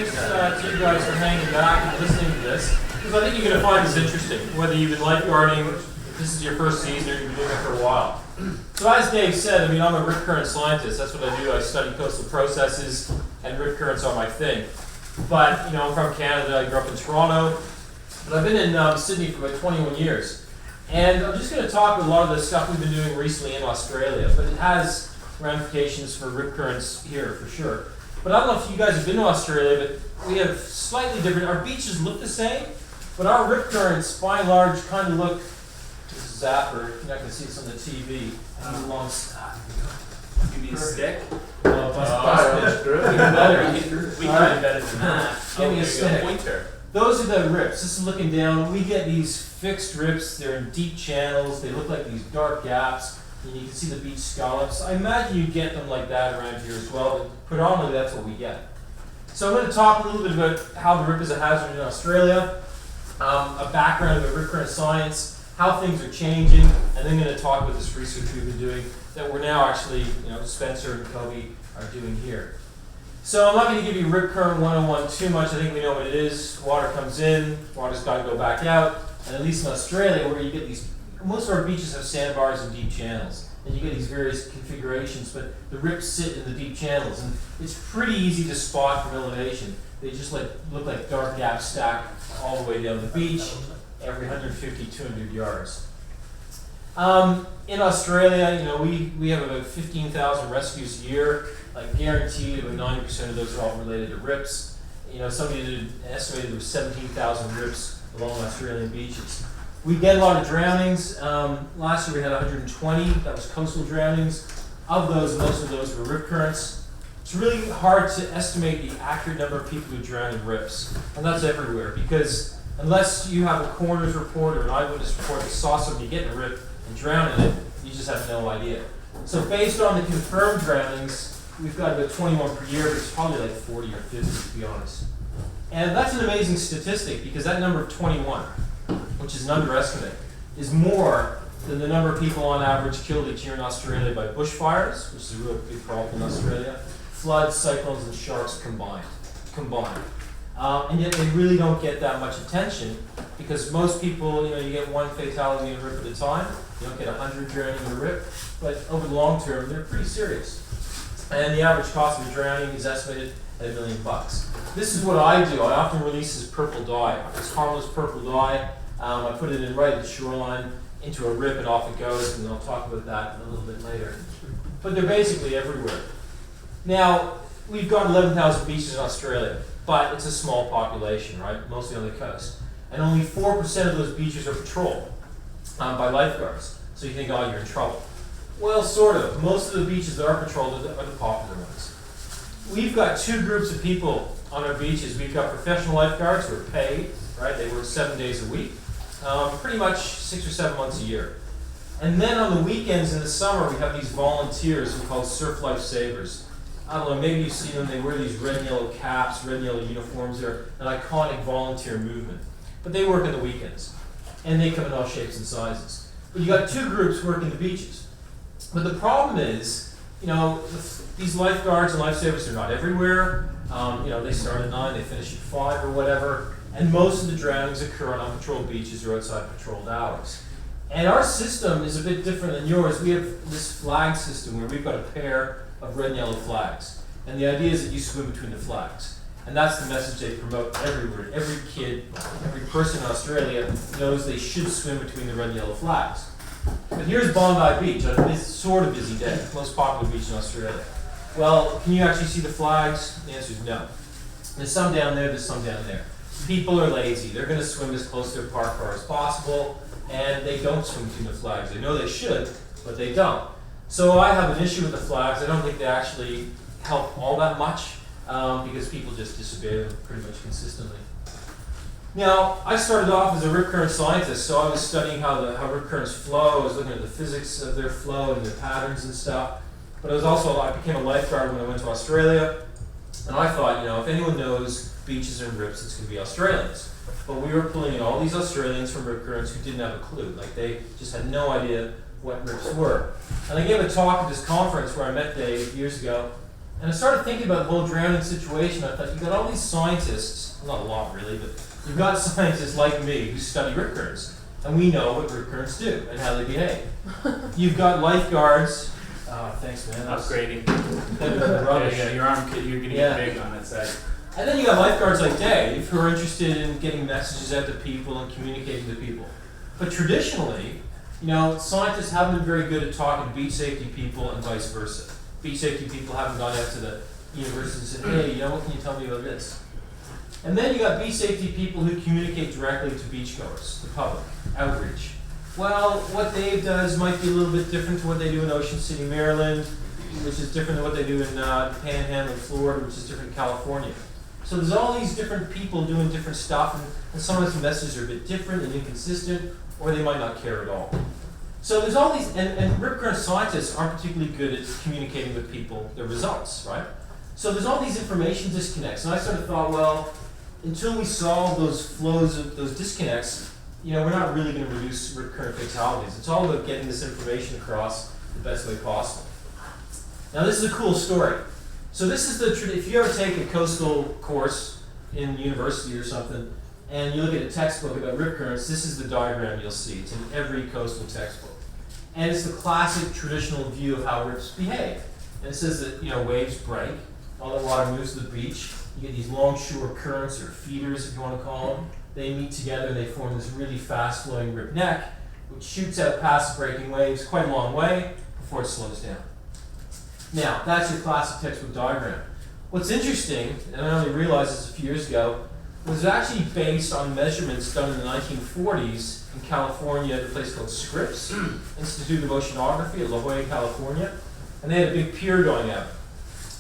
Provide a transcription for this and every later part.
thanks to you guys for hanging back and listening to this, because I think you're going to find this interesting, whether you've been lifeguarding, if this is your first season, or you've been doing it for a while. So as Dave said, I mean, I'm a rip current scientist. That's what I do. I study coastal processes, and rip currents are my thing. But, you know, I'm from Canada. I grew up in Toronto. But I've been in Sydney for about 21 years. And I'm just going to talk about a lot of the stuff we've been doing recently in Australia. But it has ramifications for rip currents here, for sure. But I don't know if you guys have been to Australia, but we have slightly different, our beaches look the same, but our rip currents, by and large, kind of look, this is Zapper, you're not going to see this on the TV, and long you mean stick? That's Even better. We can do better than that. Give me a stick. Pointer. Those are the rips. This is looking down. We get these fixed rips. They're in deep channels. They look like these dark gaps. And you can see the beach scallops. I imagine you get them like that around here as well, but predominantly that's what we get. So I'm going to talk a little bit about how the rip is a hazard in Australia, a background of rip current science, how things are changing, and then I'm going to talk about this research we've been doing that we're now actually, you know, Spencer and Kobe are doing here. So I'm not going to give you rip current 101 too much. I think we know what it is. Water comes in, water's got to go back out, and at least in Australia, where you get these, most of our beaches have sandbars and deep channels, and you get these various configurations, but the rips sit in the deep channels, and it's pretty easy to spot from elevation. They just look like dark gaps stacked all the way down the beach, every 150, 200 yards. In Australia, you know, we have about 15,000 rescues a year. Like guaranteed, about 90% of those are all related to rips. You know, somebody did estimated there was 17,000 rips along Australian beaches. We get a lot of drownings. Last year we had 120. That was coastal drownings. Of those, most of those were rip currents. It's really hard to estimate the accurate number of people who drown in rips, and that's everywhere, because unless you have a coroner's report or an eyewitness report that saw somebody get in a rip and drown in it, you just have no idea. So based on the confirmed drownings, we've got about 21 per year, but it's probably like 40 or 50 to be honest. And that's an amazing statistic, because that number of 21, which is an underestimate, is more than the number of people on average killed each year in Australia by bushfires, which is a real big problem in Australia, floods, cyclones, and sharks combined. And yet they really don't get that much attention, because most people, you know, you get one fatality in a rip at a time. You don't get 100 drowning in a rip, but over the long term, they're pretty serious. And the average cost of a drowning is estimated at $1 million. This is what I do. I often release this purple dye. It's harmless purple dye. I put it in right at the shoreline into a rip, and off it goes, and I'll talk about that a little bit later. But they're basically everywhere. Now, we've got 11,000 beaches in Australia, but it's a small population, right? Mostly on the coast. And only 4% of those beaches are patrolled by lifeguards. So you think, oh, you're in trouble. Well, sort of. Most of the beaches that are patrolled are the popular ones. We've got two groups of people on our beaches. We've got professional lifeguards who are paid, right? They work 7 days a week, pretty much 6 or 7 months a year. And then on the weekends in the summer, we have these volunteers who are called surf lifesavers. I don't know, maybe you've seen them. They wear these red and yellow caps, red and yellow uniforms. They're an iconic volunteer movement. But they work on the weekends, and they come in all shapes and sizes. But you got two groups working the beaches. But the problem is, you know, these lifeguards and lifesavers are not everywhere. You know, they start at 9, they finish at 5 or whatever. And most of the drownings occur on unpatrolled beaches or outside patrolled hours. And our system is a bit different than yours. We have this flag system where we've got a pair of red and yellow flags. And the idea is that you swim between the flags. And that's the message they promote everywhere. Every kid, every person in Australia knows they should swim between the red and yellow flags. But here's Bondi Beach, on this sort of busy day, most popular beach in Australia. Well, can you actually see the flags? The answer is no. There's some down there, there's some down there. People are lazy. They're going to swim as close to a park car as possible, and they don't swim between the flags. They know they should, but they don't. So I have an issue with the flags. I don't think they actually help all that much, because people just disobey them pretty much consistently. Now, I started off as a rip current scientist, so I was studying how rip currents flow. I was looking at the physics of their flow and their patterns and stuff. But I became a lifeguard when I went to Australia, and I thought, you know, if anyone knows beaches and rips, it's going to be Australians. But we were pulling in all these Australians from rip currents who didn't have a clue. Like, they just had no idea what rips were. And I gave a talk at this conference where I met Dave years ago, And I started thinking about the whole drowning situation. I thought, you've got all these scientists, not a lot really, but you've got scientists like me who study rip currents. And we know what rip currents do and how they behave. You've got lifeguards. Thanks, man. Upgrading. Rubbish. Yeah, your arm, you're getting big on that side. And then you got lifeguards like Dave who are interested in getting messages out to people and communicating to people. But traditionally, scientists haven't been very good at talking to beach safety people and vice versa. Beach safety people haven't gone out to the university and said, hey, what can you tell me about this? And then you got beach safety people who communicate directly to beachgoers, the public, outreach. Well, what Dave does might be a little bit different to what they do in Ocean City, Maryland, which is different than what they do in Panhandle, Florida, which is different in California. So there's all these different people doing different stuff, and sometimes the messages are a bit different and inconsistent, or they might not care at all. So there's all these, and rip current scientists aren't particularly good at communicating with people their results, right? So there's all these information disconnects, and I sort of thought, well, until we solve those flows of those disconnects, we're not really going to reduce rip current fatalities. It's all about getting this information across the best way possible. Now this is a cool story. So this is if you ever take a coastal course in university or something, and you look at a textbook about rip currents, this is the diagram you'll see. It's in every coastal textbook. And it's the classic traditional view of how rips behave. And it says that waves break, all the water moves to the beach, you get these longshore currents, or feeders if you want to call them. They meet together and they form this really fast flowing rip neck, which shoots out past the breaking waves quite a long way before it slows down. Now, that's your classic textbook diagram. What's interesting, and I only realized this a few years ago, was actually based on measurements done in the 1940s in California at a place called Scripps Institute of Oceanography at La Jolla, California. And they had a big pier going out.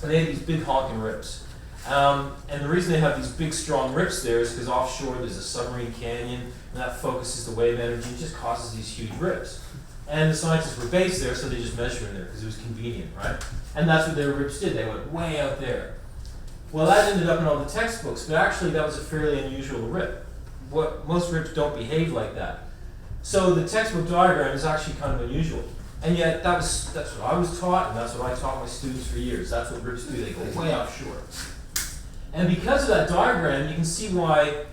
And they had these big honking rips. And the reason they have these big, strong rips there is because offshore there's a submarine canyon, and that focuses the wave energy and just causes these huge rips. And the scientists were based there, so they just measured in there because it was convenient, right? And that's what their rips did. They went way out there. Well, that ended up in all the textbooks, but actually that was a fairly unusual rip. Most rips don't behave like that. So the textbook diagram is actually kind of unusual. And yet that's what I was taught, and that's what I taught my students for years. That's what rips do. They go way offshore. And because of that diagram, you can see why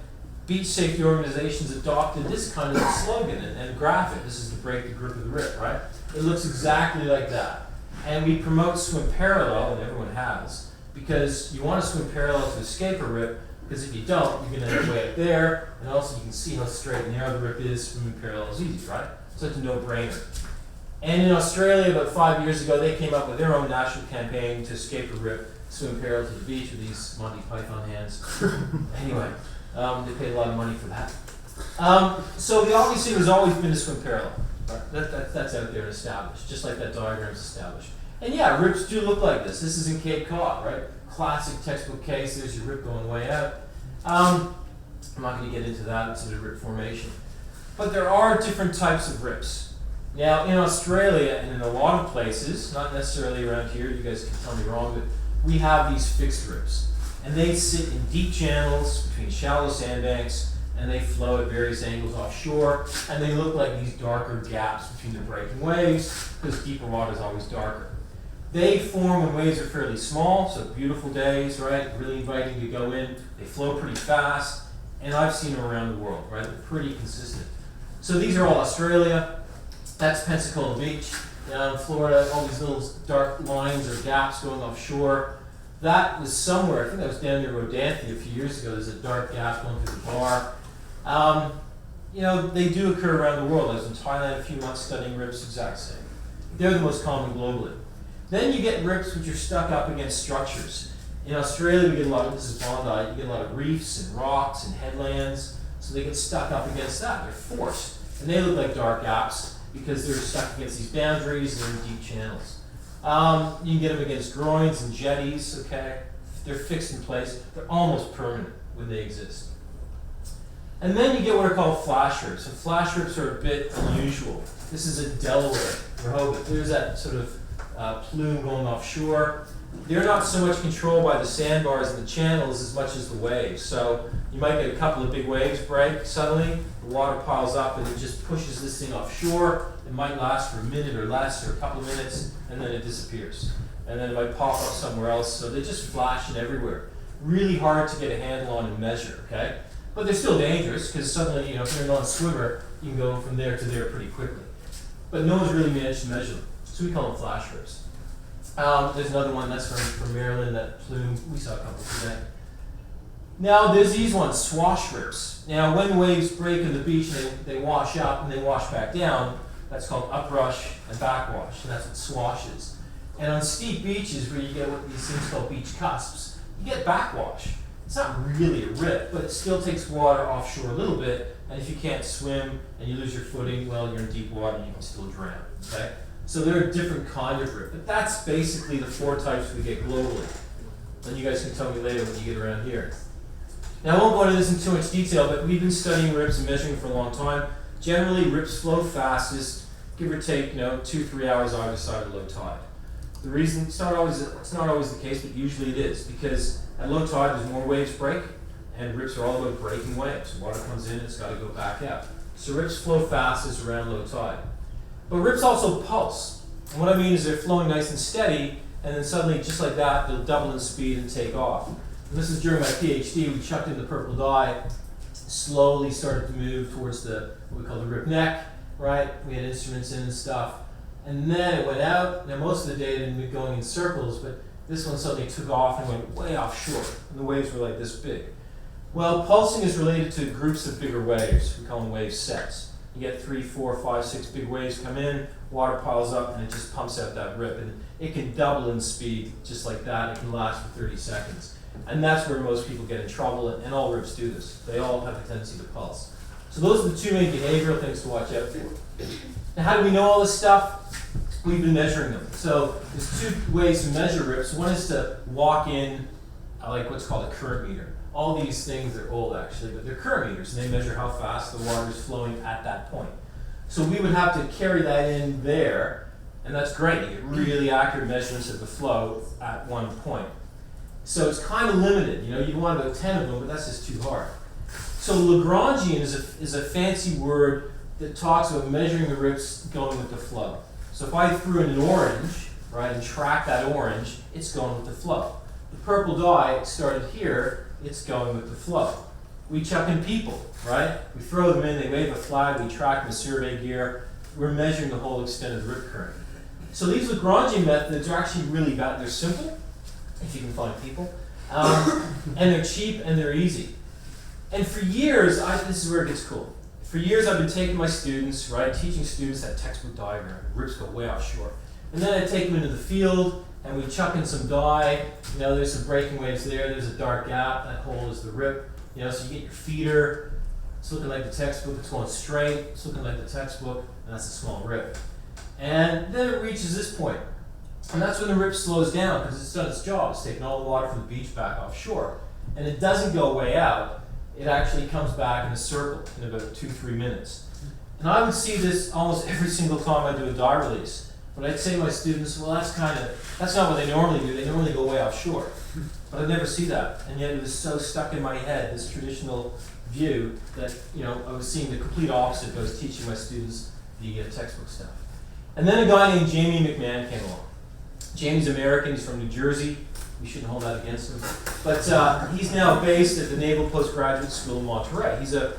beach safety organizations adopted this kind of slogan and graphic. This is to break the grip of the rip, right? It looks exactly like that. And we promote swim parallel, and everyone has, because you want to swim parallel to escape a rip, because if you don't, you're going to end up way up there, and also you can see how straight and narrow the rip is. Swimming parallel is easy, right? So it's a no-brainer. And in Australia, about 5 years ago, they came up with their own national campaign to escape a rip, swim parallel to the beach with these Monty Python hands. Anyway, they paid a lot of money for that. So the obvious thing has always been to swim parallel. Right? That's out there and established, just like that diagram is established. And yeah, rips do look like this. This is in Cape Cod, right? Classic textbook case. There's your rip going way out. I'm not going to get into that. It's a rip formation. But there are different types of rips. Now, in Australia and in a lot of places, not necessarily around here, you guys can tell me wrong, but we have these fixed rips. And they sit in deep channels between shallow sandbanks, and they flow at various angles offshore, and they look like these darker gaps between the breaking waves, because deeper water is always darker. They form when waves are fairly small, so beautiful days, right? Really inviting you to go in. They flow pretty fast, and I've seen them around the world, right? They're pretty consistent. So these are all Australia. That's Pensacola Beach. Down in Florida, all these little dark lines or gaps going offshore. That was somewhere, I think that was down near Rodanthe a few years ago. There's a dark gap going through the bar. They do occur around the world. I was in Thailand a few months studying rips, exact same. They're the most common globally. Then you get rips which are stuck up against structures. In Australia, we get a lot of, this is Bondi, you get a lot of reefs and rocks and headlands, so they get stuck up against that. They're forced. And they look like dark gaps because they're stuck against these boundaries and they're in deep channels. You can get them against groins and jetties, okay? They're fixed in place. They're almost permanent when they exist. And then you get what are called flash rips. And flash rips are a bit unusual. This is in Delaware, Rehoboth. There's that sort of plume going offshore. They're not so much controlled by the sandbars and the channels as much as the waves. So you might get a couple of big waves break suddenly, the water piles up and it just pushes this thing offshore. It might last for a minute or less or a couple of minutes and then it disappears. And then it might pop up somewhere else, so they're just flashing everywhere. Really hard to get a handle on and measure, okay? But they're still dangerous because suddenly, you know, if you're a non-swimmer, you can go from there to there pretty quickly. But no one's really managed to measure them, so we call them flash rips. There's another one that's from Maryland, that plume. We saw a couple today. Now there's these ones, swash rips. Now when waves break on the beach and they wash up and they wash back down, that's called uprush and backwash, and that's what swash is. And on steep beaches where you get what these things called beach cusps, you get backwash. It's not really a rip, but it still takes water offshore a little bit, and if you can't swim and you lose your footing, well, you're in deep water and you can still drown, okay? So they're a different kind of rip, but that's basically the 4 types we get globally. And you guys can tell me later when you get around here. Now I won't go into this in too much detail, but we've been studying rips and measuring for a long time. Generally, rips flow fastest, give or take, 2-3 hours either side of low tide. The reason, it's not always the case, but usually it is, because at low tide there's more waves break, and rips are all about breaking waves. Water comes in, it's got to go back out. So rips flow fastest around low tide. But rips also pulse. And what I mean is they're flowing nice and steady, and then suddenly, just like that, they'll double in speed and take off. And this is during my PhD. We chucked in the purple dye, slowly started to move towards what we call the rip neck, right? We had instruments in and stuff. And then it went out. Now most of the day it had been going in circles, but this one suddenly took off and went way offshore. And the waves were like this big. Well, pulsing is related to groups of bigger waves. We call them wave sets. You get 3, 4, 5, 6 big waves come in, water piles up, and it just pumps out that rip. And it can double in speed just like that. It can last for 30 seconds. And that's where most people get in trouble, and all rips do this. They all have a tendency to pulse. So those are the 2 main behavioral things to watch out for. Now how do we know all this stuff? We've been measuring them. So there's 2 ways to measure rips. One is to walk in like what's called a current meter. All these things are old actually, but they're current meters, and they measure how fast the water is flowing at that point. So we would have to carry that in there, and that's great. You get really accurate measurements of the flow at one point. So it's kind of limited. You want about 10 of them, but that's just too hard. So Lagrangian is a fancy word that talks about measuring the rips going with the flow. So if I threw in an orange, right, and track that orange, it's going with the flow. The purple dye started here, it's going with the flow. We chuck in people, right? We throw them in, they wave a flag, we track them with survey gear. We're measuring the whole extent of the rip current. So these Lagrangian methods are actually really bad. They're simple, if you can find people, and they're cheap and they're easy. And for years, this is where it gets cool. For years I've been taking my students, right, teaching students that textbook diagram. Rips go way offshore. And then I take them into the field, and we chuck in some dye. There's some breaking waves there. There's a dark gap. That hole is the rip. So you get your feeder. It's looking like the textbook. It's going straight. It's looking like the textbook, and that's a small rip. And then it reaches this point. And that's when the rip slows down because it's done its job. It's taken all the water from the beach back offshore. And it doesn't go way out. It actually comes back in a circle in about 2-3 minutes. And I would see this almost every single time I do a dye release. But I'd say to my students, well, that's not what they normally do. They normally go way offshore. But I never see that. And yet it was so stuck in my head, this traditional view, that I was seeing the complete opposite if I was teaching my students the textbook stuff. And then a guy named Jamie McMahon came along. Jamie's American. He's from New Jersey. We shouldn't hold that against him. But he's now based at the Naval Postgraduate School in Monterey. He's a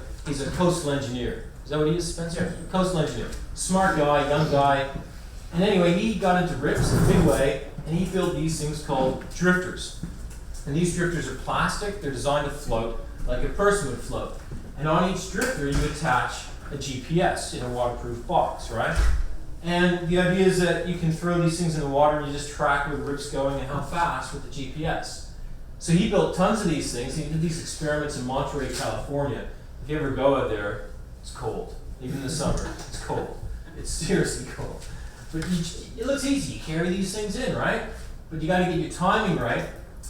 coastal engineer. Is that what he is, Spencer? Coastal engineer. Smart guy, young guy. And anyway, he got into rips in a big way, and he built these things called drifters. And these drifters are plastic. They're designed to float like a person would float. And on each drifter, you attach a GPS in a waterproof box, right? And the idea is that you can throw these things in the water and you just track where the rip's going and how fast with the GPS. So he built tons of these things. He did these experiments in Monterey, California. If you ever go out there, it's cold. Even in the summer, it's cold. It's seriously cold. But it looks easy. You carry these things in, right? But you got to get your timing right.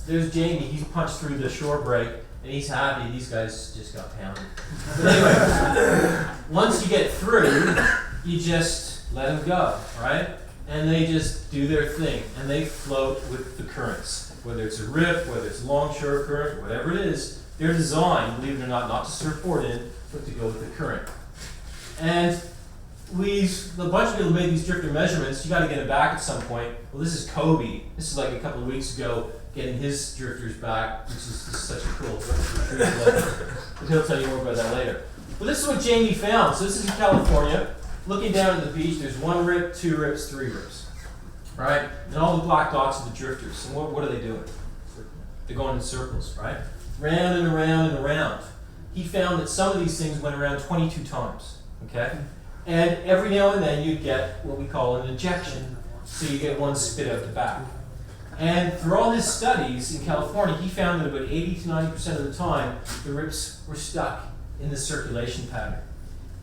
There's Jamie. He's punched through the shore break, and he's happy. These guys just got pounded. But anyway, once you get through, you just let them go, right? and they just do their thing, and they float with the currents. Whether it's a rip, whether it's longshore current, whatever it is, they're designed, believe it or not to surfboard in, but to go with the current. And a bunch of people made these drifter measurements. You got to get it back at some point. Well, this is Kobe. This is like a couple of weeks ago, getting his drifters back, which is such a cool retrieve. But he'll tell you more about that later. But this is what Jamie found. So this is in California. Looking down at the beach, there's 1 rip, 2 rips, 3 rips. Right? And all the black dots are the drifters. And what are they doing? They're going in circles, right? Round and around and around. He found that some of these things went around 22 times. Okay? And every now and then you get what we call an ejection. So you get one spit out the back. And through all his studies in California, he found that about 80 to 90% of the time, the rips were stuck in the circulation pattern.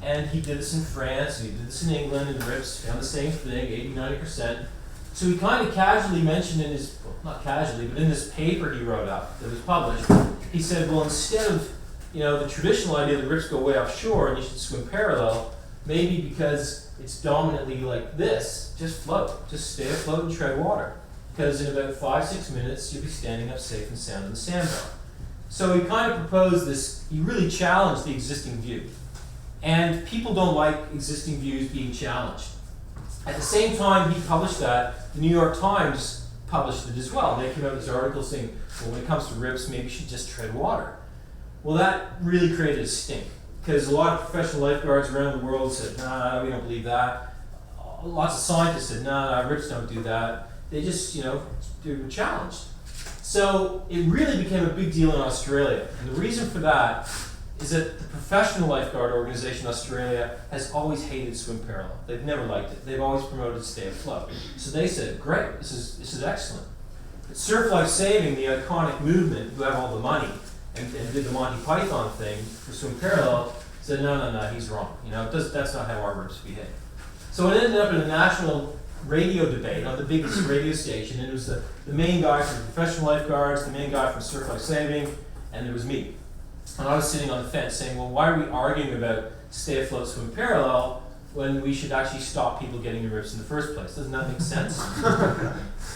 And he did this in France, and he did this in England, and the rips found the same thing, 80, 90%. So he kind of casually mentioned in his, well, not casually, but in this paper he wrote up that was published, he said, well, instead of, the traditional idea that rips go way offshore and you should swim parallel, maybe because it's dominantly like this, just float. Just stay afloat and tread water. Because in about 5-6 minutes, you'll be standing up safe and sound in the sandbar. So he kind of proposed this, he really challenged the existing view. And people don't like existing views being challenged. At the same time he published that, the New York Times published it as well. They came out with this article saying, well, when it comes to rips, maybe you should just tread water. Well, that really created a stink. Because a lot of professional lifeguards around the world said, nah, we don't believe that. Lots of scientists said, nah, rips don't do that. They just, they were challenged. So it really became a big deal in Australia. And the reason for that is that the professional lifeguard organization in Australia has always hated swim parallel. They've never liked it. They've always promoted stay afloat. So they said, great, this is excellent. But Surf Life Saving, the iconic movement, who have all the money, and did the Monty Python thing for swim parallel, said, no, he's wrong. That's not how our rips behave. So it ended up in a national radio debate on the biggest radio station, and it was the main guy from professional lifeguards, the main guy from Surf Life Saving, and there was me. And I was sitting on the fence saying, well, why are we arguing about stay afloat, swim parallel, when we should actually stop people getting the rips in the first place? Doesn't that make sense?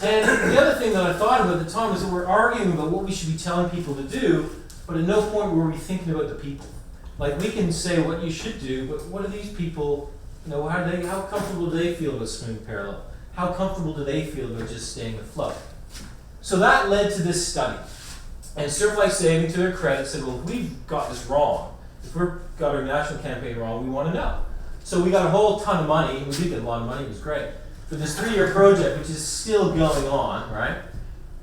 And the other thing that I thought about at the time was that we're arguing about what we should be telling people to do, but at no point were we thinking about the people. Like, we can say what you should do, but what are these people, how comfortable do they feel about swimming parallel? How comfortable do they feel about just staying afloat? So that led to this study. And Surf Life Saving, to their credit, said, well, if we've got this wrong, if we've got our national campaign wrong, we want to know. So we got a whole ton of money, we did get a lot of money, it was great, for this 3-year project, which is still going on, right?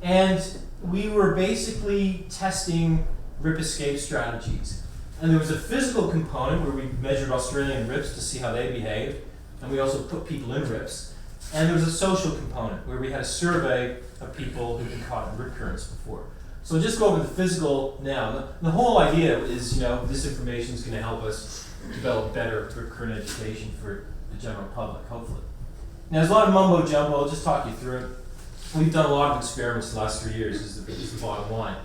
And we were basically testing rip escape strategies. And there was a physical component where we measured Australian rips to see how they behaved, and we also put people in rips. And there was a social component where we had a survey of people who'd been caught in rip currents before. So we'll just go over the physical now. The whole idea is, this information is going to help us develop better rip current education for the general public, hopefully. Now, there's a lot of mumbo jumbo. I'll just talk you through it. We've done a lot of experiments the last 3 years, is the bottom line.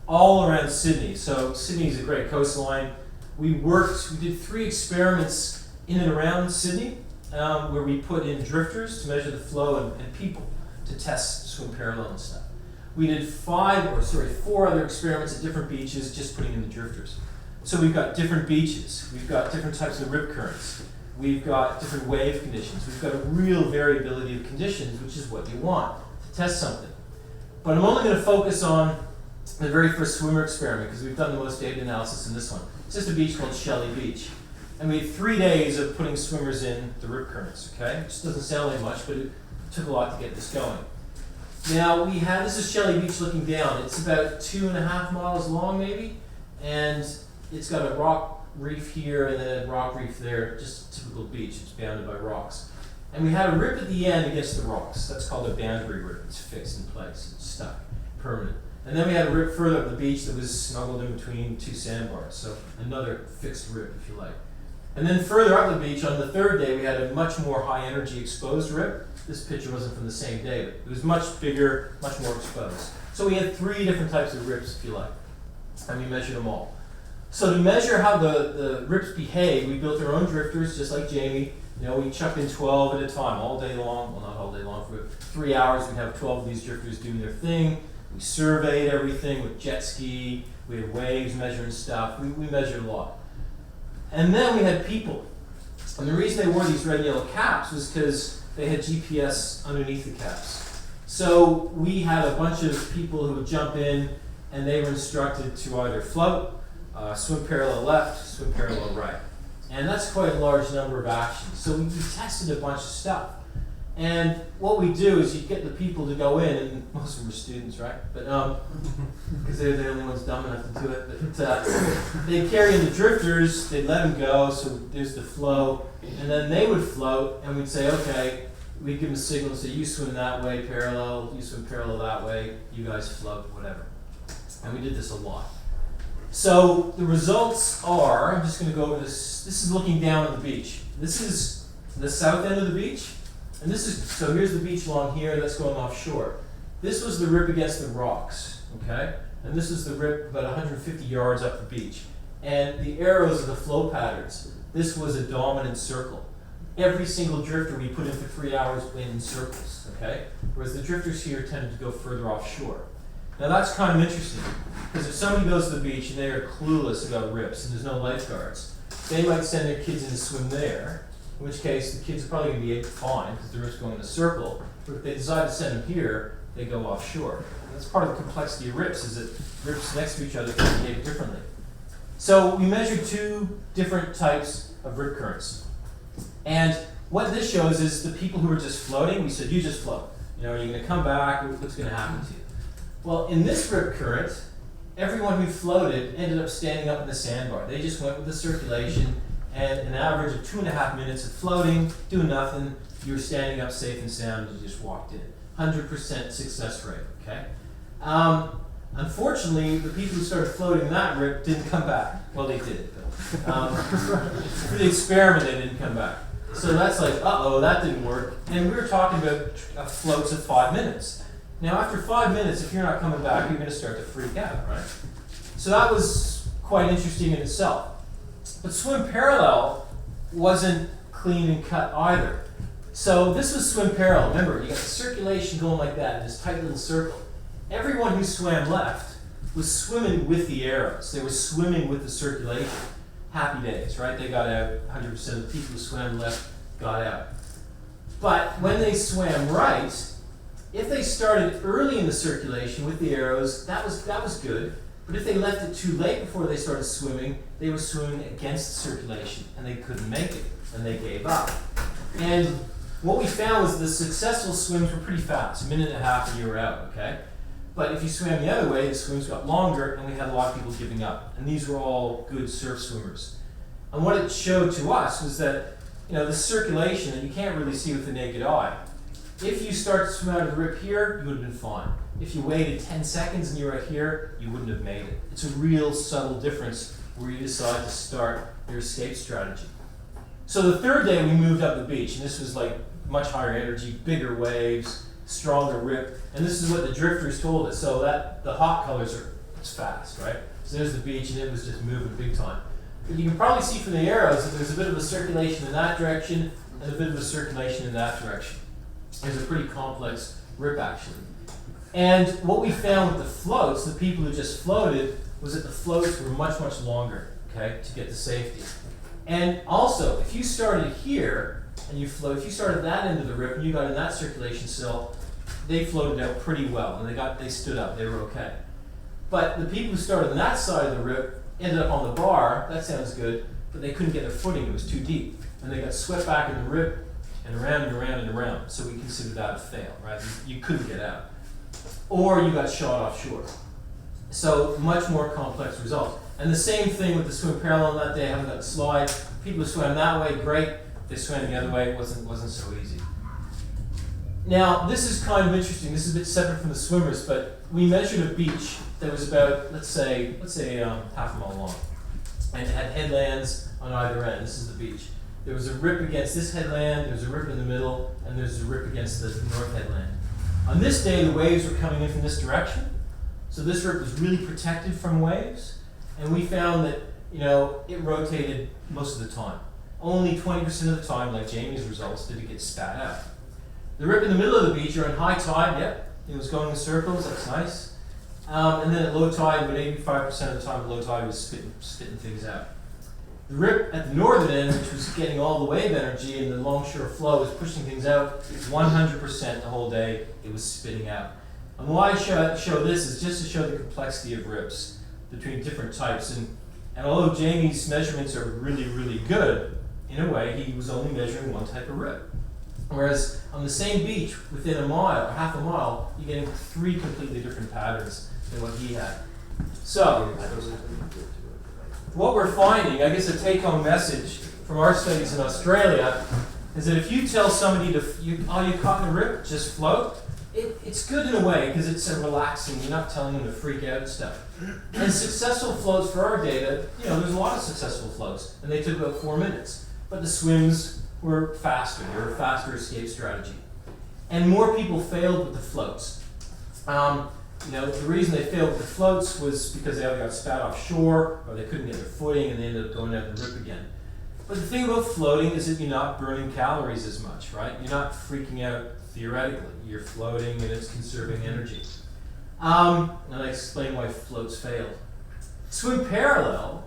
All around Sydney. So Sydney is a great coastline. We did 3 experiments in and around Sydney, where we put in drifters to measure the flow and people to test swim parallel and stuff. We did 4 other experiments at different beaches, just putting in the drifters. So we've got different beaches, we've got different types of rip currents, we've got different wave conditions, we've got a real variability of conditions, which is what you want to test something. But I'm only going to focus on the very first swimmer experiment, because we've done the most data analysis in this one. It's just a beach called Shelley Beach. And we had 3 days of putting swimmers in the rip currents, okay? Which doesn't sound like much, but it took a lot to get this going. Now, this is Shelley Beach looking down. It's about 2.5 miles long, maybe, and it's got a rock reef here and then a rock reef there, just a typical beach. It's bounded by rocks. And we had a rip at the end against the rocks. That's called a boundary rip. It's fixed in place. It's stuck, permanent. And then we had a rip further up the beach that was snuggled in between 2 sandbars, so another fixed rip, if you like. And then further up the beach, on the 3rd day, we had a much more high-energy exposed rip. This picture wasn't from the same day, but it was much bigger, much more exposed. So we had 3 different types of rips, if you like, and we measured them all. So to measure how the rips behave, we built our own drifters, just like Jamie. We chuck in 12 at a time, all day long. Well, not all day long, for 3 hours we'd have 12 of these drifters doing their thing. We surveyed everything with jet ski, we had waves measuring stuff, we measured a lot. And then we had people. And the reason they wore these red and yellow caps was because they had GPS underneath the caps. So we had a bunch of people who would jump in and they were instructed to either float, swim parallel left, swim parallel right. And that's quite a large number of actions. So we tested a bunch of stuff. And what we do is you get the people to go in, and most of them are students, right? But because they're the only ones dumb enough to do it. But they'd carry in the drifters, they'd let them go, so there's the flow, and then they would float, and we'd say, okay, we'd give them a signal, say you swim that way parallel, you swim parallel that way, you guys float, whatever. And we did this a lot. So the results are, I'm just going to go over this. This is looking down at the beach. This is the south end of the beach. And this is, so here's the beach along here, that's going offshore. This was the rip against the rocks, okay? And this is the rip about 150 yards up the beach. And the arrows are the flow patterns. This was a dominant circle. Every single drifter we put in for 3 hours went in circles, okay? Whereas the drifters here tended to go further offshore. Now that's kind of interesting, because if somebody goes to the beach and they are clueless about rips and there's no lifeguards, they might send their kids in to swim there, in which case the kids are probably going to be fine because the rip's going in a circle. But if they decide to send them here, they go offshore. And that's part of the complexity of rips, is that rips next to each other can behave differently. So we measured 2 different types of rip currents. And what this shows is the people who are just floating, we said, you just float. Are you going to come back? What's going to happen to you? Well, in this rip current, everyone who floated ended up standing up in the sandbar. They just went with the circulation, and an average of 2.5 minutes of floating, doing nothing, you were standing up safe and sound, and you just walked in. 100% success rate, okay? Unfortunately, the people who started floating that rip didn't come back. Well, they did, but for the experiment, they didn't come back. So that's like, uh-oh, that didn't work. And we were talking about floats of 5 minutes. Now, after 5 minutes, if you're not coming back, you're going to start to freak out, right? So that was quite interesting in itself. But swim parallel wasn't clean and cut either. So this was swim parallel. Remember, you got the circulation going like that in this tight little circle. Everyone who swam left was swimming with the arrows. They were swimming with the circulation. Happy days, right? They got out. 100% of the people who swam left got out. But when they swam right, if they started early in the circulation with the arrows, that was good. But if they left it too late before they started swimming, they were swimming against the circulation, and they couldn't make it, and they gave up. And what we found was the successful swims were pretty fast, 1.5 minutes and you were out, okay? But if you swam the other way, the swims got longer, and we had a lot of people giving up. And these were all good surf swimmers. And what it showed to us was that, the circulation that you can't really see with the naked eye, if you start to swim out of the rip here, you would have been fine. If you waited 10 seconds and you were right here, you wouldn't have made it. It's a real subtle difference where you decide to start your escape strategy. So the third day we moved up the beach, and this was like much higher energy, bigger waves, stronger rip, and this is what the drifters told us. So that the hot colors it's fast, right? So there's the beach, and it was just moving big time. But you can probably see from the arrows that there's a bit of a circulation in that direction and a bit of a circulation in that direction. There's a pretty complex rip actually. And what we found with the floats, the people who just floated, was that the floats were much, much longer, okay, to get to safety. And also, if you started here and you float, if you started that end of the rip and you got in that circulation cell, they floated out pretty well and they stood up, they were okay. But the people who started on that side of the rip ended up on the bar, that sounds good, but they couldn't get their footing, it was too deep. And they got swept back in the rip and around and around and around. So we considered that a fail, right? You couldn't get out. Or you got shot offshore. So much more complex results. And the same thing with the swim parallel that day. I haven't got the slide. People who swam that way, great. If they swam the other way, it wasn't so easy. Now, this is kind of interesting. This is a bit separate from the swimmers, but we measured a beach that was about, let's say half a mile long. And it had headlands on either end. This is the beach. There was a rip against this headland, there was a rip in the middle, and there's a rip against the north headland. On this day, the waves were coming in from this direction. So this rip was really protected from waves. And we found that, it rotated most of the time. only 20% of the time, like Jamie's results, did it get spat out. The rip in the middle of the beach, you're in high tide, yep, it was going in circles, that's nice. And then at low tide, about 85% of the time at low tide was spitting things out. The rip at the northern end, which was getting all the wave energy and the longshore flow was pushing things out, 100% the whole day, it was spitting out. And why I show this is just to show the complexity of rips between different types. And although Jamie's measurements are really, really good, in a way, he was only measuring one type of rip. Whereas on the same beach, within a mile, or half a mile, you're getting 3 completely different patterns than what he had. So, what we're finding, I guess a take-home message from our studies in Australia, is that if you tell somebody you caught in a rip, just float, it's good in a way because it's relaxing. You're not telling them to freak out and stuff. And successful floats for our data, there's a lot of successful floats, and they took about 4 minutes. But the swims were faster. They were a faster escape strategy. And more people failed with the floats. The reason they failed with the floats was because they either got spat offshore or they couldn't get their footing and they ended up going down the rip again. But the thing about floating is that you're not burning calories as much, right? You're not freaking out theoretically. You're floating and it's conserving energy. And I explain why floats failed. Swim parallel,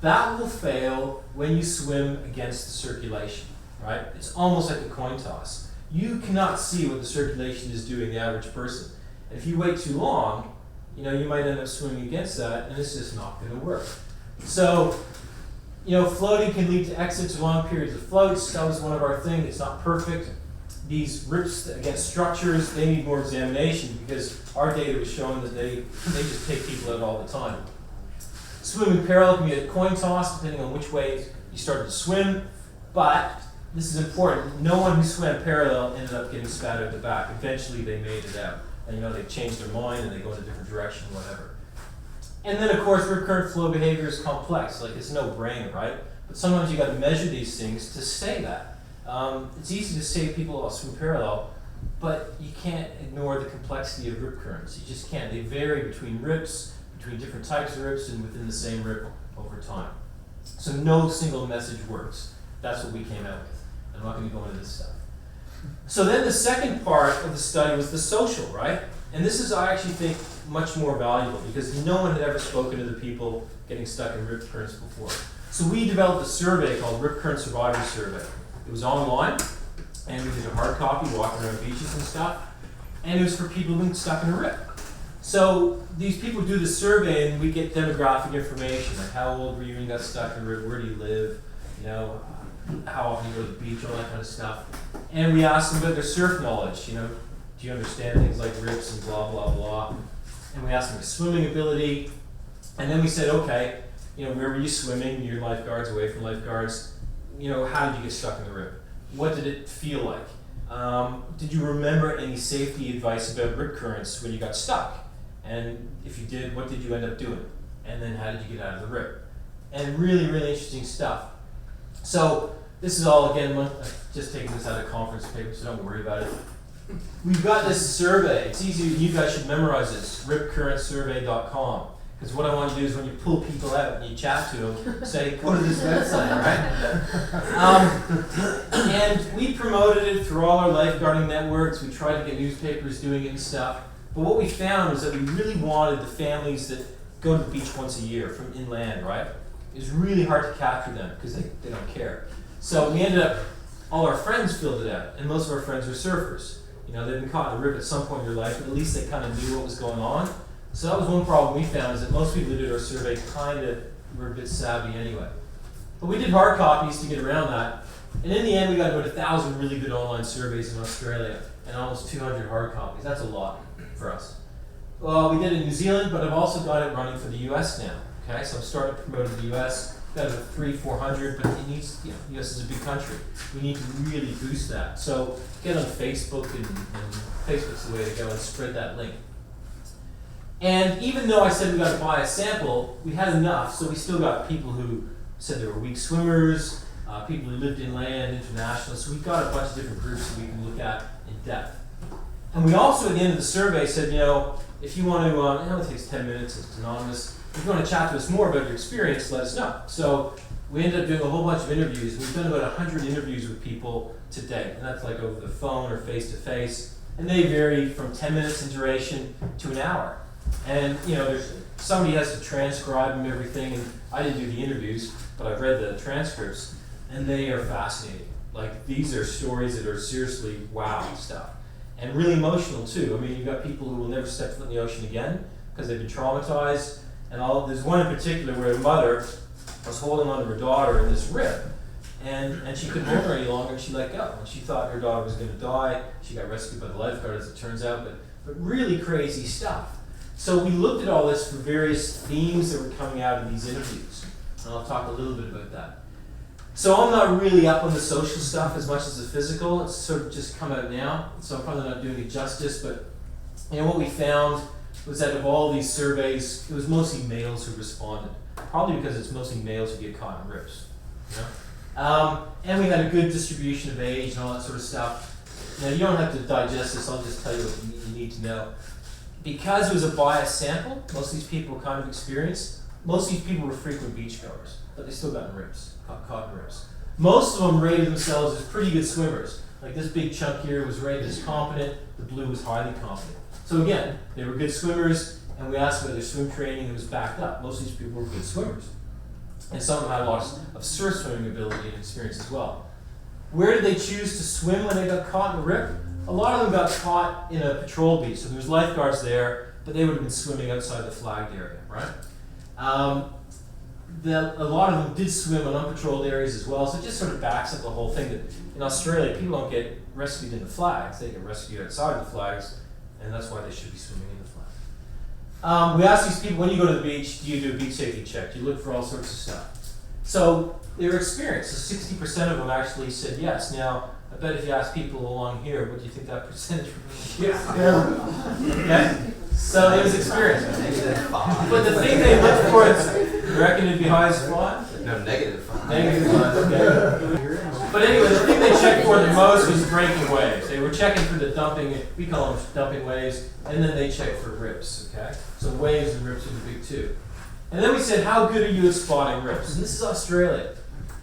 that will fail when you swim against the circulation, right? It's almost like a coin toss. You cannot see what the circulation is doing, the average person. And if you wait too long, you might end up swimming against that, and it's just not going to work. So, floating can lead to exits or long periods of floats. That was one of our things. It's not perfect. These rips against structures, they need more examination because our data was showing that they just take people out all the time. Swimming parallel can be a coin toss depending on which way you started to swim, but this is important. No one who swam parallel ended up getting spat out the back. Eventually they made it out. And they changed their mind and they go in a different direction, whatever. And then of course rip current flow behavior is complex. Like it's no brainer, right? But sometimes you got to measure these things to say that. It's easy to say people swim parallel, but you can't ignore the complexity of rip currents. You just can't. They vary between rips, between different types of rips, and within the same rip over time. So no single message works. That's what we came out with. I'm not going to go into this stuff. So then the second part of the study was the social, right? And this is, I actually think, much more valuable because no one had ever spoken to the people getting stuck in rip currents before. So we developed a survey called Rip Current Survivor Survey. It was online, and we did a hard copy, walking around beaches and stuff, and it was for people who've been stuck in a rip. So these people do the survey, and we get demographic information, like how old were you when you got stuck in a rip, where do you live, how often you go to the beach, all that kind of stuff. And we asked them about their surf knowledge, do you understand things like rips and blah, blah, blah. And we asked them their swimming ability. And then we said, okay, where were you swimming? You're lifeguards, away from lifeguards. How did you get stuck in the rip? What did it feel like? Did you remember any safety advice about rip currents when you got stuck? And if you did, what did you end up doing? And then how did you get out of the rip? And really, really interesting stuff. So this is all, again, I'm just taking this out of conference paper, so don't worry about it. We've got this survey. It's easy. You guys should memorize this, ripcurrentsurvey.com. Because what I want you to do is when you pull people out and you chat to them, say, go to this website, right? And we promoted it through all our lifeguarding networks. We tried to get newspapers doing it and stuff. But what we found was that we really wanted the families that go to the beach once a year from inland, right? It was really hard to capture them because they don't care. So we ended up, all our friends filled it out, and most of our friends were surfers. They'd been caught in a rip at some point in their life, but at least they kind of knew what was going on. So that was one problem we found, is that most people who did our survey kind of were a bit savvy anyway. But we did hard copies to get around that, and in the end we got about 1,000 really good online surveys in Australia, and almost 200 hard copies. That's a lot for us. Well, we did it in New Zealand, but I've also got it running for the US now. Okay, so I'm starting to promote the US. Got about 300-400, but it needs, US is a big country. We need to really boost that. So get on Facebook, and Facebook's the way to go, and spread that link. And even though I said we got to buy a sample, we had enough, so we still got people who said they were weak swimmers, people who lived inland, international, so we've got a bunch of different groups that we can look at in depth. And we also, at the end of the survey, said, if you want to, it only takes 10 minutes, it's anonymous, if you want to chat to us more about your experience, let us know. So we ended up doing a whole bunch of interviews. We've done about 100 interviews with people to date, and that's like over the phone or face-to-face. And they vary from 10 minutes in duration to an hour. And somebody has to transcribe them, everything, and I didn't do the interviews, but I've read the transcripts, and they are fascinating. Like, these are stories that are seriously wow stuff. And really emotional too. I mean, you've got people who will never step foot in the ocean again because they've been traumatized. And there's one in particular where a mother was holding on to her daughter in this rip, and she couldn't hold her any longer, and she let go. And she thought her daughter was going to die. She got rescued by the lifeguard, as it turns out, but really crazy stuff. So we looked at all this for various themes that were coming out of these interviews. And I'll talk a little bit about that. So I'm not really up on the social stuff as much as the physical. It's sort of just come out now, so I'm probably not doing it justice, but what we found was that of all these surveys, it was mostly males who responded. Probably because it's mostly males who get caught in rips. And we had a good distribution of age and all that sort of stuff. Now, you don't have to digest this, I'll just tell you what you need to know. Because it was a biased sample, most of these people were kind of experienced. Most of these people were frequent beachgoers, but they still got in rips, caught in rips. Most of them rated themselves as pretty good swimmers. Like this big chunk here was rated as competent, the blue was highly competent. So again, they were good swimmers, and we asked whether their swim training was backed up. Most of these people were good swimmers. And some of them had a lot of surf swimming ability and experience as well. Where did they choose to swim when they got caught in the rip? A lot of them got caught in a patrol beach, so there was lifeguards there, but they would have been swimming outside the flagged area, right? A lot of them did swim in unpatrolled areas as well, so it just sort of backs up the whole thing that in Australia, people don't get rescued in the flags, they get rescued outside the flags, and that's why they should be swimming in the flag. We asked these people, when you go to the beach, do you do a beach safety check? Do you look for all sorts of stuff? So they were experienced, so 60% of them actually said yes. Now, I bet if you ask people along here, what do you think that percentage would be? Okay? So it was experience. But the thing they looked for is, you reckon it'd be high as 5? No, -5. -5, okay. But anyway, the thing they checked for the most was breaking waves. They were checking for the dumping, we call them dumping waves, and then they checked for rips, okay? So waves and rips are the big two. And then we said, how good are you at spotting rips? And this is Australia.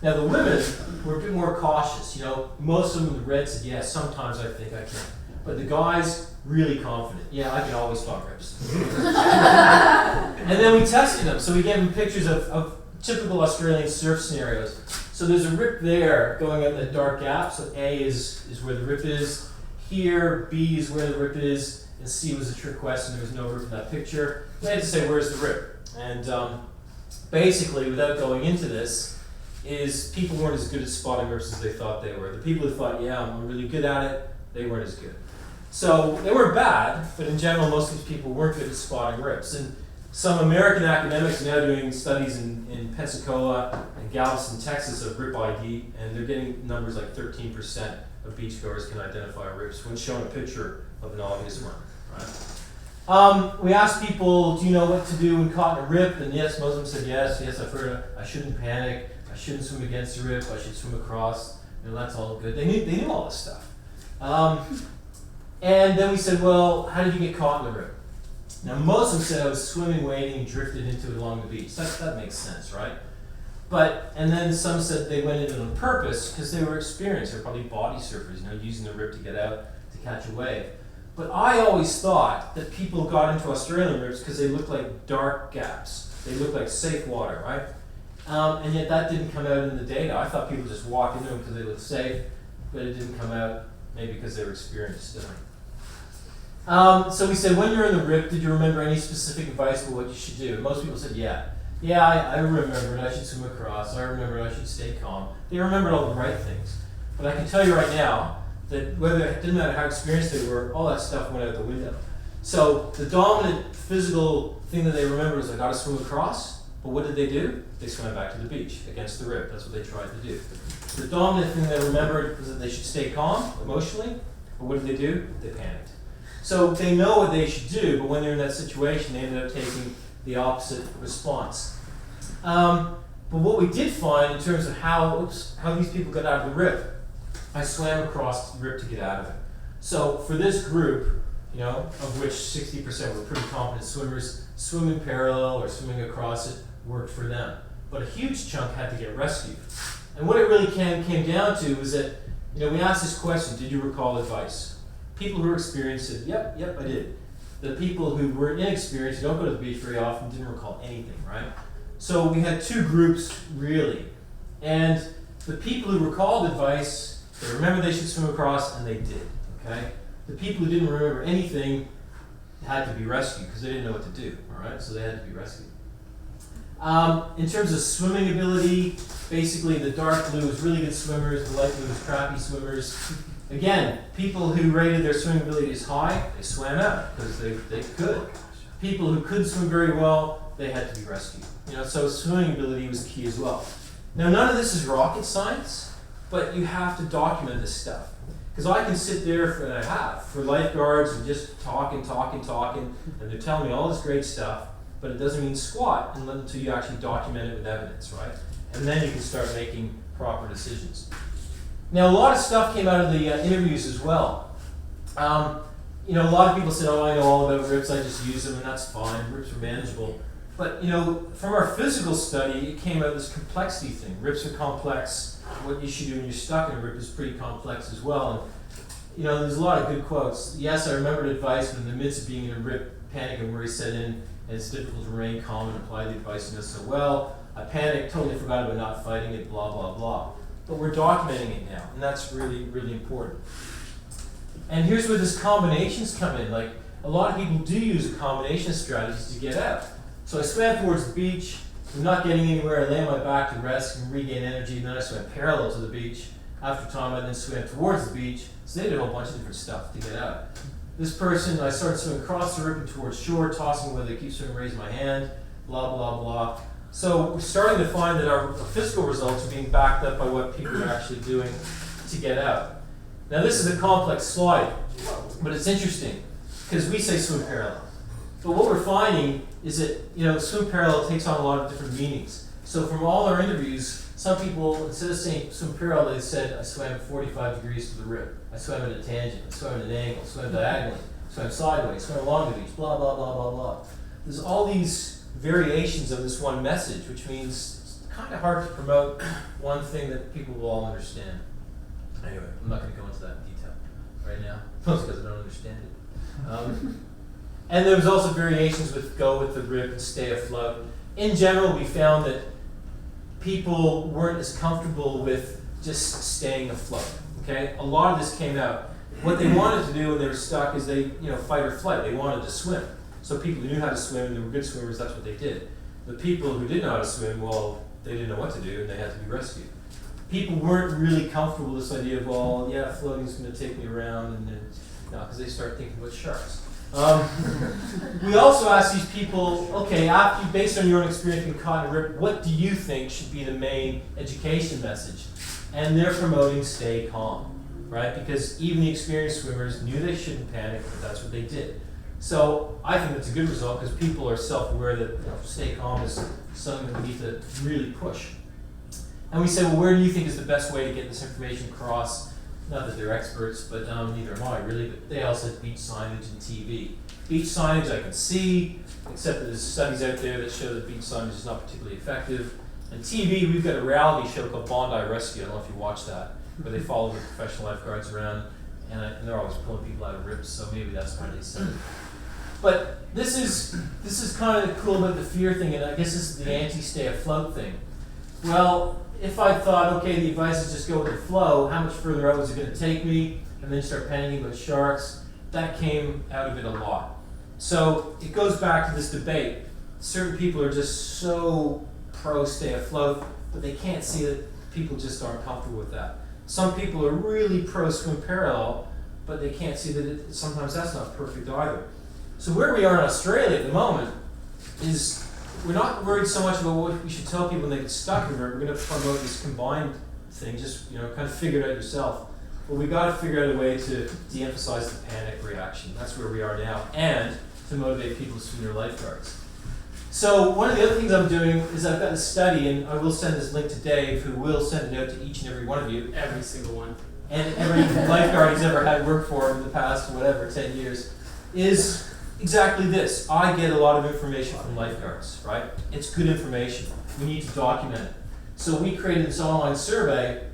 Now the women were a bit more cautious, most of them, the red said, yes, sometimes I think I can. But the guys, really confident. Yeah, I can always spot rips. And then we tested them. So we gave them pictures of typical Australian surf scenarios. So there's a rip there going up that dark gap. So A is where the rip is. Here, B is where the rip is. And C was a trick question. There was no rip in that picture. We had to say, where's the rip? And basically, without going into this, is people weren't as good at spotting rips as they thought they were. The people who thought, yeah, I'm really good at it, they weren't as good. So they weren't bad, but in general, most of these people weren't good at spotting rips. And some American academics are now doing studies in Pensacola and Galveston, Texas of rip ID, and they're getting numbers like 13% of beachgoers can identify rips when shown a picture of an obvious one. Right? We asked people, do you know what to do when caught in a rip? And yes, most of them said yes. Yes, I've heard I shouldn't panic. I shouldn't swim against the rip. I should swim across. That's all good. They knew all this stuff. And then we said, well, how did you get caught in the rip? Now, most of them said I was swimming, wading, drifted into it along the beach. That makes sense, right? And then some said they went in it on purpose because they were experienced. They were probably body surfers, using the rip to get out to catch a wave. But I always thought that people got into Australian rips because they looked like dark gaps. They looked like safe water, right? And yet that didn't come out in the data. I thought people just walked into them because they looked safe, but it didn't come out maybe because they were experienced. So we said, when you're in the rip, did you remember any specific advice for what you should do? And most people said, yeah. Yeah, I remembered I should swim across. I remembered I should stay calm. They remembered all the right things. But I can tell you right now that it didn't matter how experienced they were, all that stuff went out the window. So the dominant physical thing that they remembered was I got to swim across. But what did they do? They swam back to the beach against the rip. That's what they tried to do. The dominant thing they remembered was that they should stay calm emotionally. But what did they do? They panicked. So they know what they should do, but when they're in that situation, they ended up taking the opposite response. But what we did find in terms of how these people got out of the rip, I swam across the rip to get out of it. So for this group, you know, of which 60% were pretty competent swimmers. Swimming parallel or swimming across it worked for them. But a huge chunk had to get rescued. And what it really came down to was that, you know, we asked this question, did you recall advice? People who were experienced said, yep, I did. The people who were inexperienced, who don't go to the beach very often, didn't recall anything, right? So we had two groups, really. And the people who recalled advice, they remembered they should swim across, and they did, okay? The people who didn't remember anything had to be rescued because they didn't know what to do, all right? So they had to be rescued. In terms of swimming ability, basically the dark blue is really good swimmers, the light blue is crappy swimmers. Again, people who rated their swimming ability as high, they swam out because they could. People who couldn't swim very well, they had to be rescued. You know, so swimming ability was key as well. Now, none of this is rocket science, but you have to document this stuff. Because I can sit there, and I have, for lifeguards and just talking, and they're telling me all this great stuff, but it doesn't mean squat until you actually document it with evidence, right? And then you can start making proper decisions. Now, a lot of stuff came out of the interviews as well. You know, a lot of people said, oh, I know all about rips, I just use them, and that's fine, rips are manageable. But, you know, from our physical study, it came out this complexity thing. Rips are complex. What you should do when you're stuck in a rip is pretty complex as well. And, you know, there's a lot of good quotes. Yes, I remembered advice, but in the midst of being in a rip, panic and worry set in, and it's difficult to remain calm and apply the advice you know so well. I panicked, totally forgot about not fighting it, blah, blah, blah. But we're documenting it now, and that's really, really important. And here's where this combinations come in. Like, a lot of people do use a combination of strategies to get out. So I swam towards the beach, I'm not getting anywhere, I lay on my back to rest and regain energy, and then I swam parallel to the beach. After time, I then swam towards the beach, so they did a whole bunch of different stuff to get out. This person, I started swimming across the rip and towards shore, tossing whether they keep swimming, raise my hand, blah, blah, blah. So we're starting to find that our physical results are being backed up by what people are actually doing to get out. Now this is a complex slide, but it's interesting, because we say swim parallel. But what we're finding is that, you know, swim parallel takes on a lot of different meanings. So from all our interviews, some people, instead of saying swim parallel, they said, I swam 45 degrees to the rip. I swam at a tangent, I swam at an angle, swam diagonally, swam sideways, swam along the beach, blah, blah, blah, blah, blah. There's all these variations of this one message, which means it's kind of hard to promote one thing that people will all understand. Anyway, I'm not going to go into that in detail right now, mostly because I don't understand it. And there was also variations with go with the rip and stay afloat. In general, we found that people weren't as comfortable with just staying afloat. Okay, a lot of this came out. What they wanted to do when they were stuck is they, you know, fight or flight. They wanted to swim. So people who knew how to swim and they were good swimmers, that's what they did. The people who didn't know how to swim, well, they didn't know what to do and they had to be rescued. People weren't really comfortable with this idea of, well, yeah, floating's going to take me around, and then, no, because they start thinking about sharks. We also asked these people, okay, after, based on your own experience being caught in a rip, what do you think should be the main education message? And they're promoting stay calm, right? Because even the experienced swimmers knew they shouldn't panic, but that's what they did. So I think that's a good result because people are self-aware that, you know, stay calm is something that we need to really push. And we said, well, where do you think is the best way to get this information across? Not that they're experts, but neither am I really, but they all said beach signage and TV. Beach signage I can see, except that there's studies out there that show that beach signage is not particularly effective. And TV, we've got a reality show called Bondi Rescue, I don't know if you watch that, where they follow the professional lifeguards around, and they're always pulling people out of rips, so maybe that's why they said it. But this is kind of cool about the fear thing, and I guess this is the anti-stay afloat thing. Well, if I thought, okay, the advice is just go with the flow, how much further out was it going to take me? And then start panicking about sharks. That came out of it a lot. So it goes back to this debate. Certain people are just so pro stay afloat, but they can't see that people just aren't comfortable with that. Some people are really pro swim parallel, but they can't see that sometimes that's not perfect either. So where we are in Australia at the moment is we're not worried so much about what we should tell people when they get stuck in there. We're going to promote this combined thing, just, you know, kind of figure it out yourself. But we've got to figure out a way to de-emphasize the panic reaction. That's where we are now, and to motivate people to swim their lifeguards. So one of the other things I'm doing is I've got a study, and I will send this link to Dave, who will send it out to each and every one of you. Every single one. And every lifeguard he's ever had work for in the past, whatever, 10 years. is exactly this. I get a lot of information from lifeguards, right? It's good information. We need to document it. So we created this online survey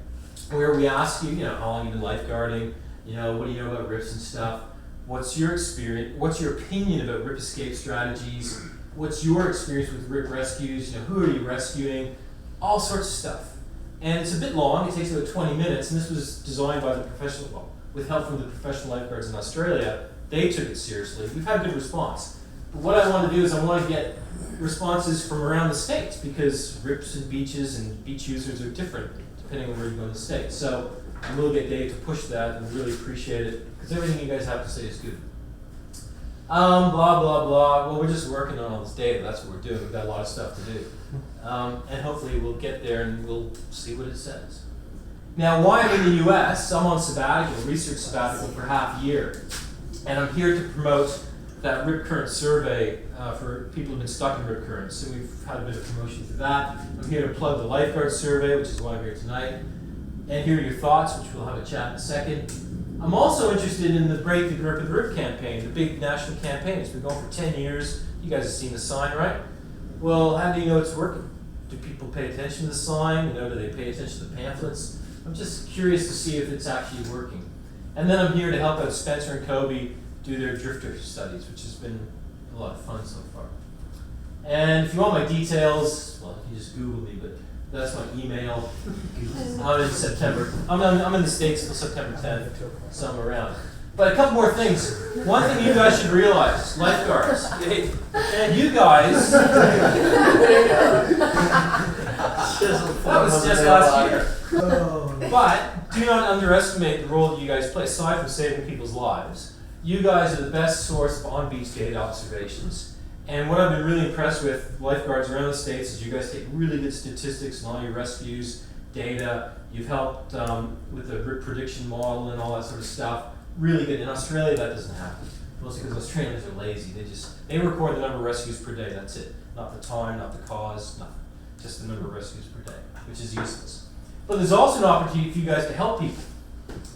where we ask you, how long you've been lifeguarding, what do you know about RIPS and stuff? What's your experience? What's your opinion about RIP escape strategies? What's your experience with RIP rescues? Who are you rescuing? All sorts of stuff. And it's a bit long. It takes about 20 minutes. And this was designed by the professional, well, with help from the professional lifeguards in Australia. They took it seriously. We've had good response. But what I want to do is I want to get responses from around the States, because RIPS and beaches and beach users are different depending on where you go in the States. So I will get Dave to push that, and really appreciate it, because everything you guys have to say is good. Blah, blah, blah. Well, we're just working on all this data. That's what we're doing. We've got a lot of stuff to do. And hopefully we'll get there and we'll see what it says. Now, why I'm in the US, I'm on sabbatical, research sabbatical for half a year. And I'm here to promote that rip current survey for people who've been stuck in rip currents. So we've had a bit of promotion for that. I'm here to plug the Lifeguards survey, which is why I'm here tonight. And hear your thoughts, which we'll have a chat in a second. I'm also interested in the Break the Grip of the Rip campaign, the big national campaign. It's been going for 10 years. You guys have seen the sign, right? Well, how do you know it's working? Do people pay attention to the sign? Do they pay attention to the pamphlets? I'm just curious to see if it's actually working. And then I'm here to help out Spencer and Kobe do their drifter studies, which has been a lot of fun so far. And if you want my details, well, you just Google me, but that's my email. I'm in September. I'm in the States until September 10th, so I'm around. But a couple more things. One thing you guys should realize, lifeguards, and you guys, that was just last year. But do not underestimate the role that you guys play. Aside from saving people's lives, you guys are the best source of on-beach data observations. And what I've been really impressed with lifeguards around the States is you guys take really good statistics on all your rescues, data. You've helped with the RIP prediction model and all that sort of stuff. Really good. In Australia, that doesn't happen. Mostly because Australians are lazy. They record the number of rescues per day. That's it. Not the time, not the cause, nothing. Just the number of rescues per day, which is useless. But there's also an opportunity for you guys to help people.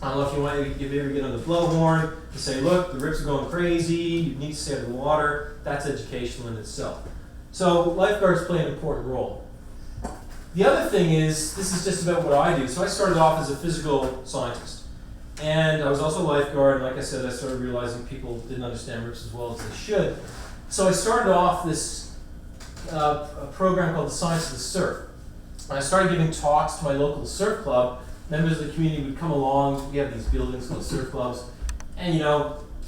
I don't know if you want to ever get on the blowhorn and say, look, the rips are going crazy, you need to stay out of the water. That's educational in itself. So lifeguards play an important role. The other thing is, this is just about what I do. So I started off as a physical scientist. And I was also a lifeguard, and like I said, I started realizing people didn't understand rips as well as they should. So I started off this a program called the Science of the Surf. And I started giving talks to my local surf club. Members of the community would come along. We have these buildings called surf clubs. And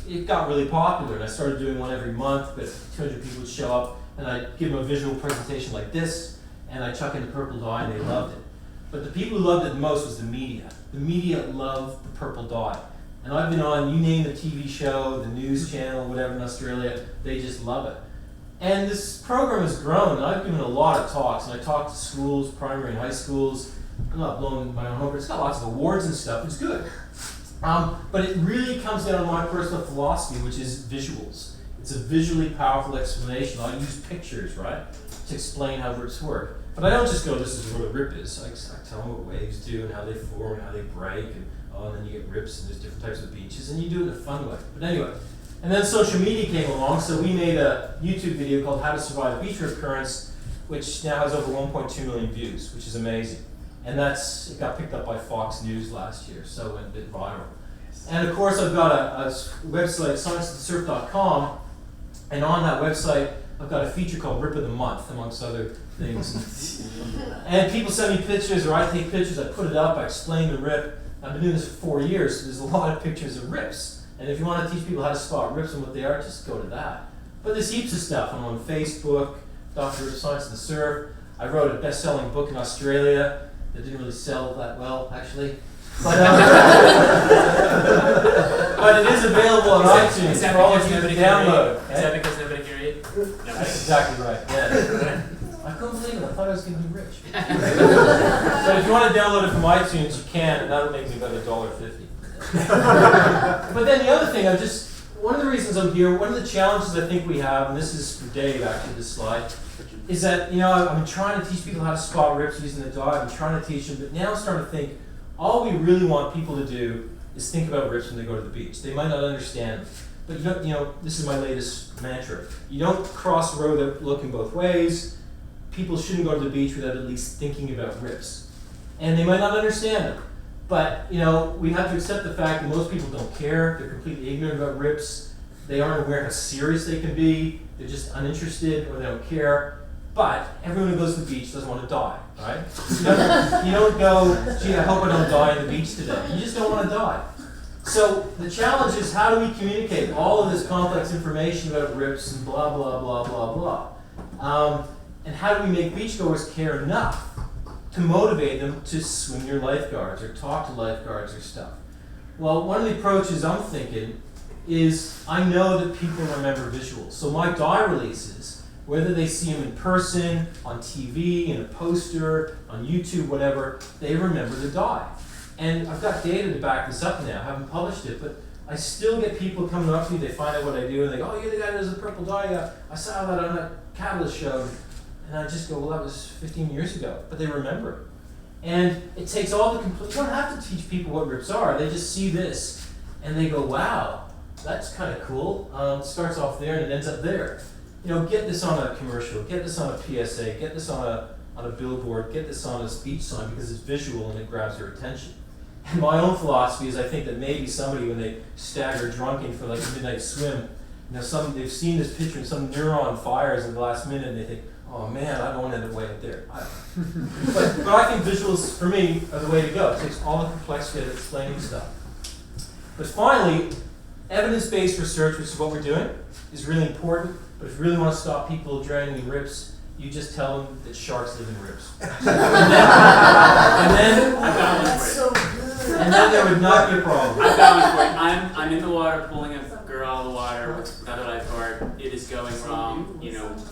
it got really popular. And I started doing one every month, but 200 people would show up. And I'd give them a visual presentation like this, and I'd chuck in the purple dye, and they loved it. But the people who loved it the most was the media. The media loved the purple dye. And I've been on, you name the TV show, the news channel, whatever in Australia, they just love it. And this program has grown, and I've given a lot of talks. And I talked to schools, primary and high schools. I'm not blowing my own horn, but it's got lots of awards and stuff. It's good. But it really comes down to my personal philosophy, which is visuals. It's a visually powerful explanation. I use pictures, right, to explain how rips work. But I don't just go, this is what a rip is. I tell them what waves do and how they form and how they break. And then you get rips, and there's different types of beaches. And you do it in a fun way. But anyway. And then social media came along, so we made a YouTube video called How to Survive Beach Rip Currents, which now has over 1.2 million views, which is amazing. And it got picked up by Fox News last year, so it went a bit viral. And of course, I've got a website, scienceofthesurf.com, and on that website, I've got a feature called Rip of the Month, amongst other things. And people send me pictures, or I take pictures, I put it up, I explain the rip. I've been doing this for 4 years, so there's a lot of pictures of rips. And if you want to teach people how to spot rips and what they are, just go to that. But there's heaps of stuff. I'm on Facebook, Dr. Rip Science of the Surf. I wrote a best-selling book in Australia that didn't really sell that well, actually. But, but it is available on iTunes for all of you to download. Is that because nobody can read? That's exactly right, yeah. I couldn't believe it. I thought I was going to be rich. But if you want to download it from iTunes, you can, and that'll make me about $1.50. But then the other thing, one of the reasons I'm here, one of the challenges I think we have, and this is for Dave actually, this slide, is that, I'm trying to teach people how to spot rips using the dye. I'm trying to teach them, but now I'm starting to think, all we really want people to do is think about rips when they go to the beach. They might not understand them. But this is my latest mantra. You don't cross the road looking both ways. People shouldn't go to the beach without at least thinking about rips. And they might not understand them. But, we have to accept the fact that most people don't care. They're completely ignorant about rips. They aren't aware how serious they can be. They're just uninterested or they don't care. But everyone who goes to the beach doesn't want to die, right? You don't go, gee, I hope I don't die on the beach today. You just don't want to die. So the challenge is, how do we communicate all of this complex information about rips and blah, blah, blah, blah, blah? And how do we make beachgoers care enough to motivate them to swim near lifeguards or talk to lifeguards or stuff? Well, one of the approaches I'm thinking is, I know that people remember visuals. So my die releases, whether they see them in person, on TV, in a poster, on YouTube, whatever, they remember the die. And I've got data to back this up now. I haven't published it, but I still get people coming up to me, they find out what I do, and they go, oh, you're the guy that does the purple die. I saw that on that Catalyst show. And I just go, well, that was 15 years ago. But they remember it. And it takes all the you don't have to teach people what rips are. They just see this, and they go, wow, that's kind of cool. It starts off there, and it ends up there. Get this on a commercial, get this on a PSA, get this on a billboard, get this on a speech sign, because it's visual and it grabs their attention. And my own philosophy is, I think that maybe somebody, when they stagger drunken for like a midnight swim, they've seen this picture and some neuron fires in the last minute, and they think, oh man, I don't want to end up way up there. But I think visuals, for me, are the way to go. It takes all the complexity of explaining stuff. But finally, evidence-based research, which is what we're doing, is really important. But if you really want to stop people drowning in rips, you just tell them that sharks live in rips. and then there would not be a problem. I've got one for you. I'm in the water pulling a girl out of the water with another lifeguard. It is going wrong.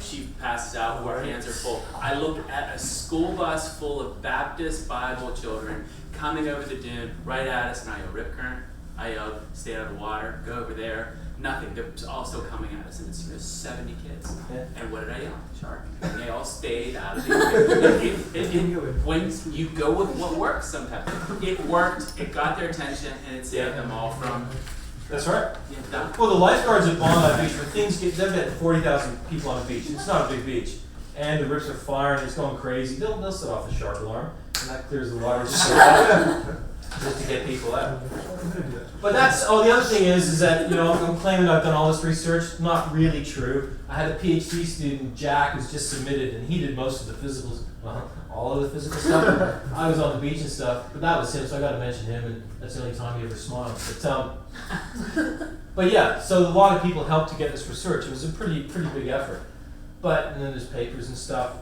She passes out. Her hands are full. I look at a school bus full of Baptist Bible children coming over the dune right at us, and I go, rip current. I yelled, stay out of the water, go over there. Nothing. They're all still coming at us, and it's 70 kids. Yeah. And what did I yell? Shark. And they all stayed out of the when you go with what works sometimes. It worked, it got their attention, and it saved them all from... That's right. Yeah. Well, the lifeguards at Bondi Beach, when they've got 40,000 people on the beach. It's not a big beach. And the rips are firing, it's going crazy. They'll set off the shark alarm, and that clears the water just to get people out. But the other thing is that, I'm claiming I've done all this research. Not really true. I had a PhD student, Jack, who's just submitted, and he did most of the physicals, all of the physical stuff. I was on the beach and stuff, but that was him, so I got to mention him, and that's the only time he ever smiled. But yeah, so a lot of people helped to get this research. It was a pretty big effort. And then there's papers and stuff.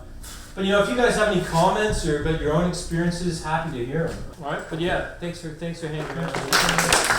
But if you guys have any comments or about your own experiences, happy to hear them. All right. But yeah, thanks for hanging out.